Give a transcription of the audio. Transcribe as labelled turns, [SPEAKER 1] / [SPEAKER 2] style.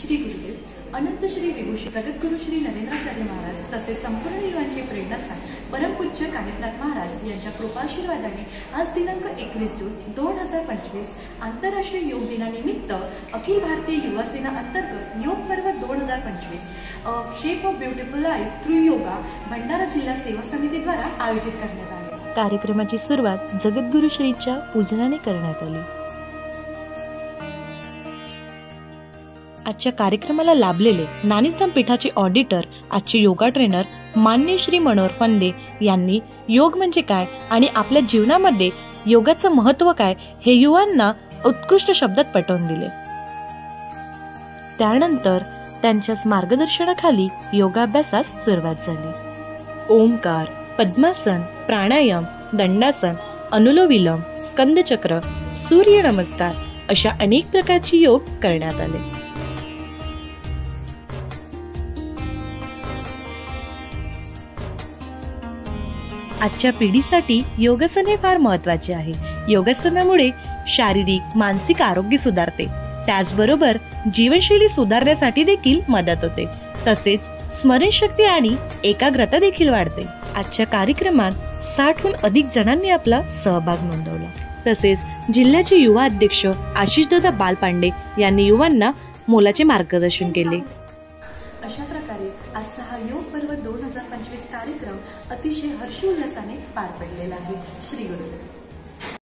[SPEAKER 1] श्री गुरुदेव अनंत श्री विभूषित जगद्गुरु श्री नरेंद्राचार्य महाराज तसेच संपूर्ण युवांचे प्रेरणास्थान परमपूज्य कानिफनाथ महाराज यांच्या कृपाशीर्वादाने आज दिनांक 21 जून 2025 आंतरराष्ट्रीय योग दिनानिमित्त अखिल भारतीय युवा सेना अंतर्गत योग पर्व 2025 shape of beautiful life through yoga Bhandara जिल्हा सेवा समिती द्वारा आयोजित करण्यात आले।
[SPEAKER 2] कार्यक्रमाची सुरुवात जगद्गुरु श्रींच्या पूजनाने करण्यात आली। आजच्या कार्यक्रमाला लाभलेले नानिजधाम पीठाचे ऑडिटर आजचे योगा ट्रेनर मान्य श्री मनोहर फंदे यांनी योग म्हणजे काय आणि आपल्या जीवनामध्ये योगाचं महत्त्व काय हे युवांना उत्कृष्ट शब्दात पटवून दिले। त्यानंतर त्यांच्याच मार्गदर्शनाखाली योगाभ्यासास सुरुवात झाली। ओमकार, पद्मासन, प्राणायाम, दंडासन, अनुलोम-विलोम, स्कंदचक्र, सूर्य नमस्कार अशा अनेक प्रकारचे योग करण्यात आले। आजच्या पिढीसाठी योगासन हे फार महत्त्वाचे आहे। योगासनामुळे शारीरिक मानसिक आरोग्य सुधारते, त्याचबरोबर जीवनशैली सुधारण्यासाठी देखील मदत होते, तसेच स्मरणशक्ती आणि एकाग्रता देखील वाढते। आजच्या कार्यक्रमात 60हून अधिक जणांनी आपला सहभाग नोंदवला। तसेच जिल्ह्याचे युवा अध्यक्ष आशिषदादा बालपांडे यांनी युवांना मोलाचे मार्गदर्शन केले।
[SPEAKER 1] अशा प्रकारे आजचा हा योग पर्व 2025 कार्यक्रम अतिशय हर्षोल्लासाने पार पडलेला आहे। श्री गुरुदेव।